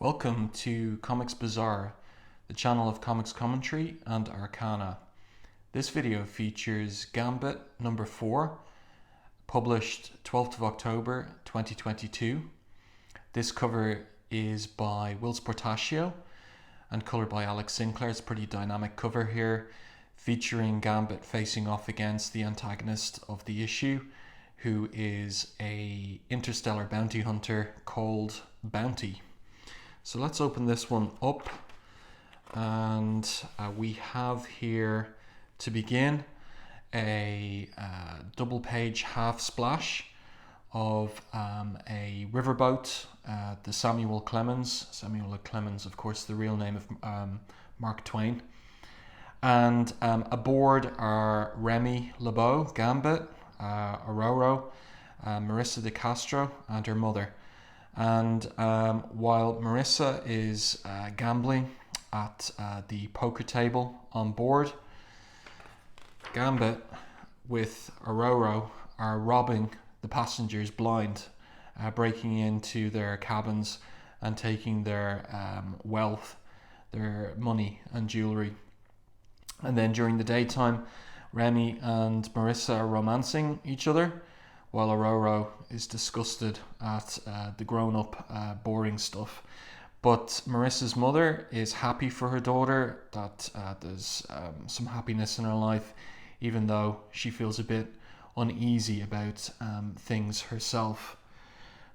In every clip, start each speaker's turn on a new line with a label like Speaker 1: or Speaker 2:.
Speaker 1: Welcome to Comics Bazaar, the channel of comics commentary and arcana. This video features Gambit number 4, published 12th of October 2022. This cover is by Whilce Portacio and coloured by Alex Sinclair. It's a pretty dynamic cover here, featuring Gambit facing off against the antagonist of the issue, who is a interstellar bounty hunter called Bounty. So let's open this one up, and we have here, to begin, a double page half splash of a riverboat, the Samuel Clemens, of course the real name of Mark Twain, and aboard are Remy LeBeau, Gambit, Aurora, Marissa de Castro and her mother. And while Marissa is gambling at the poker table on board, Gambit with Aurora are robbing the passengers blind, breaking into their cabins and taking their wealth, their money and jewellery. And then during the daytime, Remy and Marissa are romancing each other, while Aurora is disgusted at the grown-up boring stuff. But Marissa's mother is happy for her daughter, that there's some happiness in her life, even though she feels a bit uneasy about things herself.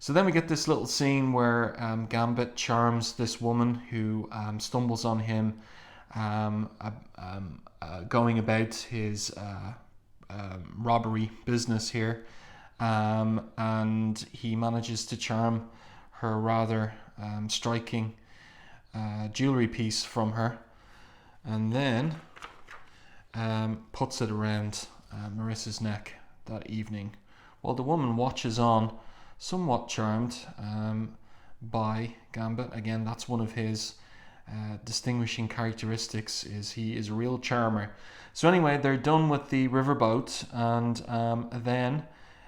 Speaker 1: So then we get this little scene where Gambit charms this woman who stumbles on him going about his robbery business here. And he manages to charm her rather striking jewellery piece from her, and then puts it around Marissa's neck that evening, while the woman watches on, somewhat charmed by Gambit. Again, that's one of his distinguishing characteristics, is he is a real charmer. So anyway, they're done with the riverboat, and then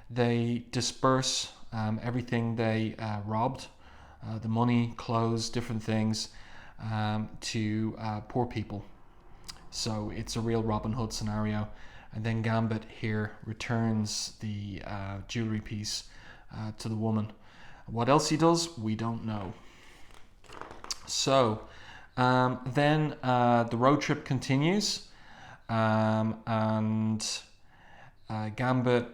Speaker 1: they disperse everything they robbed, the money, clothes, different things, to poor people. So it's a real Robin Hood scenario. And then Gambit here returns the jewellery piece to the woman. What else he does, we don't know. So then the road trip continues, and Gambit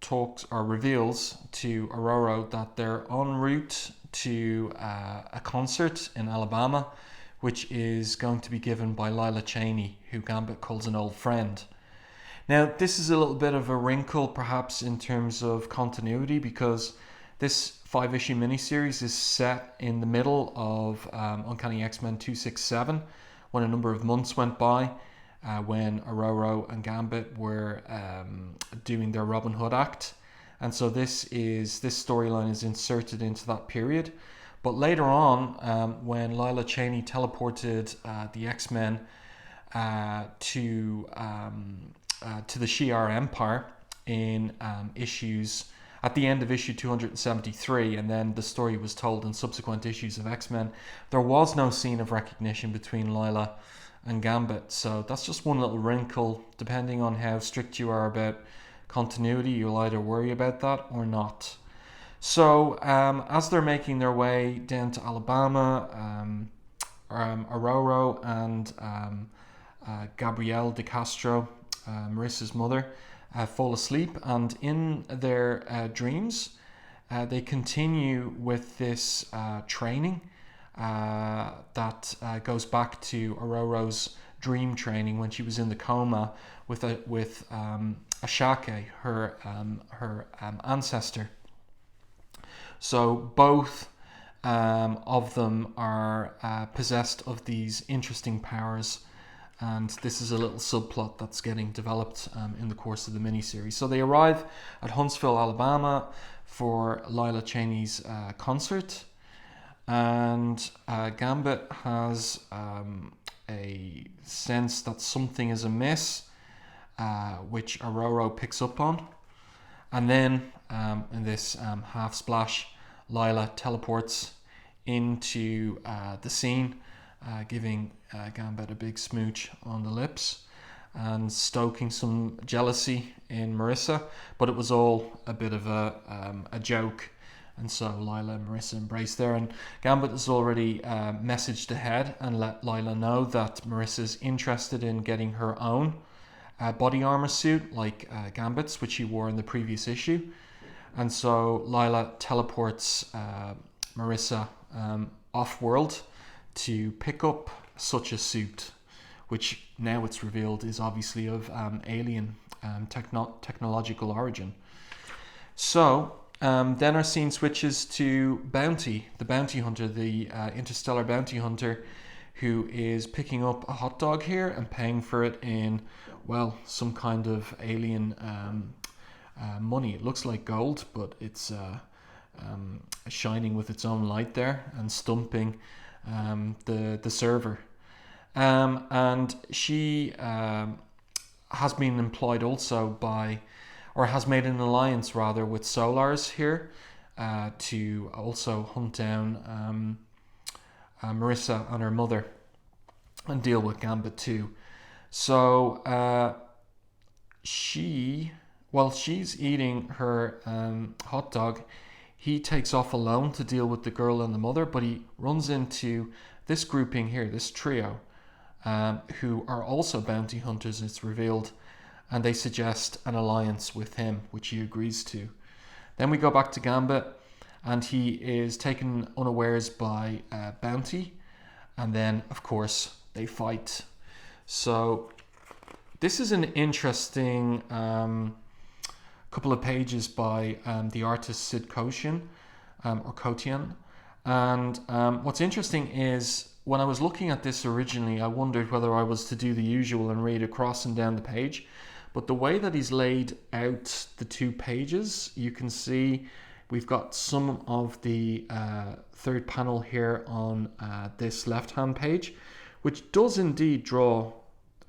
Speaker 1: talks or reveals to Aurora that they're en route to a concert in Alabama, which is going to be given by Lila Cheney, who Gambit calls an old friend. Now, this is a little bit of a wrinkle, perhaps, in terms of continuity, because this 5-issue miniseries is set in the middle of Uncanny X-Men 267, when a number of months went by, when Aurora and Gambit were doing their Robin Hood act. And so this storyline is inserted into that period. But later on, when Lila Cheney teleported the X-Men to the Shi'ar Empire in issues at the end of issue 273, and then the story was told in subsequent issues of X-Men, there was no scene of recognition between Lila and Gambit. So that's just one little wrinkle. Depending on how strict you are about continuity, you'll either worry about that or not. So as they're making their way down to Alabama, Aurora and Gabrielle de Castro, Marissa's mother, fall asleep, and in their dreams they continue with this training that goes back to Aurora's dream training when she was in the coma with Ashake, her ancestor. So both of them are possessed of these interesting powers, and this is a little subplot that's getting developed in the course of the miniseries. So they arrive at Huntsville, Alabama for Lila Cheney's concert, and Gambit has a sense that something is amiss, which Aurora picks up on. And then in this half splash, Lila teleports into the scene, giving Gambit a big smooch on the lips and stoking some jealousy in Marissa, but it was all a bit of a joke. And so Lila and Marissa embrace there, and Gambit has already messaged ahead and let Lila know that Marissa's interested in getting her own body armor suit like Gambit's, which he wore in the previous issue. And so Lila teleports Marissa off-world to pick up such a suit, which now it's revealed is obviously of alien technological origin. So then our scene switches to Bounty, the bounty hunter, the interstellar bounty hunter, who is picking up a hot dog here and paying for it in, well, some kind of alien money. It looks like gold, but it's shining with its own light there and stumping the server. And she has been employed also by, or has made an alliance rather, with Solars here to also hunt down Marissa and her mother and deal with Gambit too. So while she's eating her hot dog, he takes off alone to deal with the girl and the mother, but he runs into this grouping here, this trio, who are also bounty hunters, it's revealed, and they suggest an alliance with him, which he agrees to. Then we go back to Gambit, and he is taken unawares by Bounty, and then, of course, they fight. So this is an interesting couple of pages by the artist Sid Kotian, or Kotian. And what's interesting is, when I was looking at this originally, I wondered whether I was to do the usual and read across and down the page. But the way that he's laid out the two pages, you can see we've got some of the third panel here on this left-hand page, which does indeed draw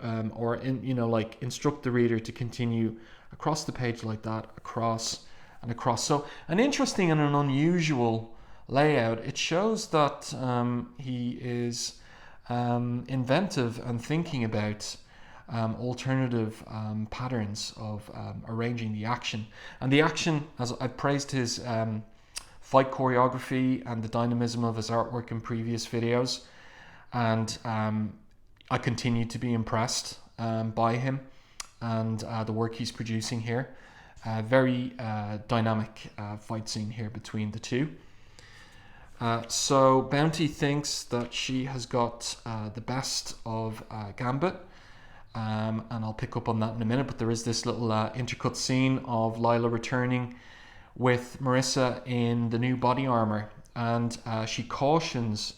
Speaker 1: instruct the reader to continue across the page like that, across and across. So an interesting and an unusual layout. It shows that he is inventive and thinking about alternative patterns of arranging the action. And the action, as I praised his fight choreography and the dynamism of his artwork in previous videos, and I continue to be impressed by him and the work he's producing here. Very dynamic fight scene here between the two. So Bounty thinks that she has got the best of Gambit, and I'll pick up on that in a minute, but there is this little intercut scene of Lila returning with Marissa in the new body armor, and she cautions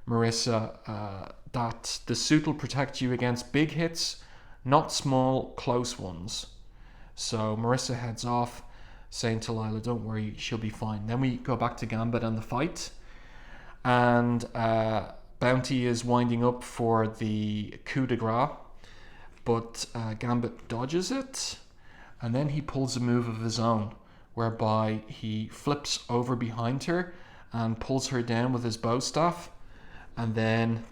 Speaker 1: Marissa that the suit will protect you against big hits, not small, close ones. So Marissa heads off, saying to Lila, don't worry, she'll be fine. Then we go back to Gambit and the fight, and Bounty is winding up for the coup de grace, but Gambit dodges it, and then he pulls a move of his own, whereby he flips over behind her and pulls her down with his bow staff, and then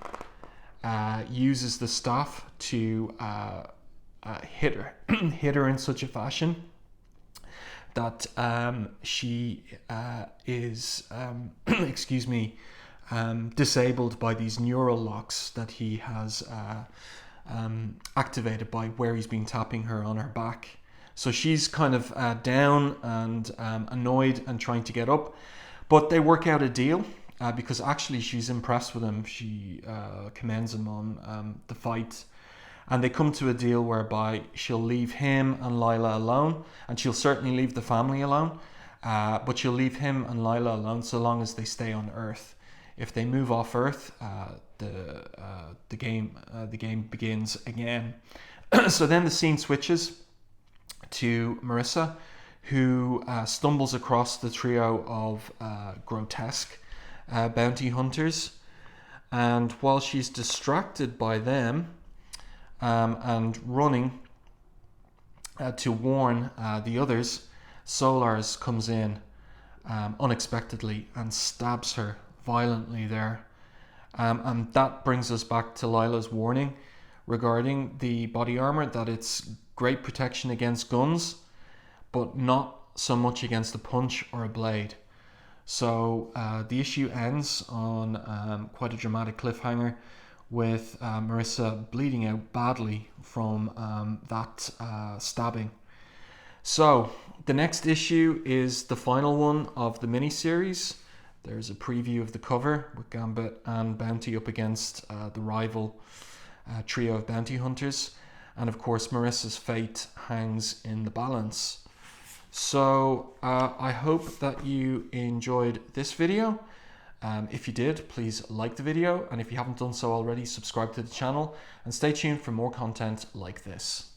Speaker 1: uses the staff to hit her in such a fashion that she is disabled by these neural locks that he has activated by where he's been tapping her on her back. So she's kind of down and annoyed and trying to get up, but they work out a deal because actually she's impressed with him. She commends him on the fight, and they come to a deal whereby she'll leave him and Lila alone, and she'll certainly leave the family alone, but she'll leave him and Lila alone so long as they stay on Earth. If they move off Earth, the game begins again. So then the scene switches to Marissa, who stumbles across the trio of grotesque bounty hunters, and while she's distracted by them and running to warn the others, Solars comes in unexpectedly and stabs her violently there. And that brings us back to Lila's warning regarding the body armor, that it's great protection against guns, but not so much against a punch or a blade. So the issue ends on quite a dramatic cliffhanger with Marissa bleeding out badly from that stabbing. So the next issue is the final one of the miniseries. There's a preview of the cover with Gambit and Bounty up against the rival trio of bounty hunters. And of course, Marissa's fate hangs in the balance. So I hope that you enjoyed this video. If you did, please like the video. And if you haven't done so already, subscribe to the channel and stay tuned for more content like this.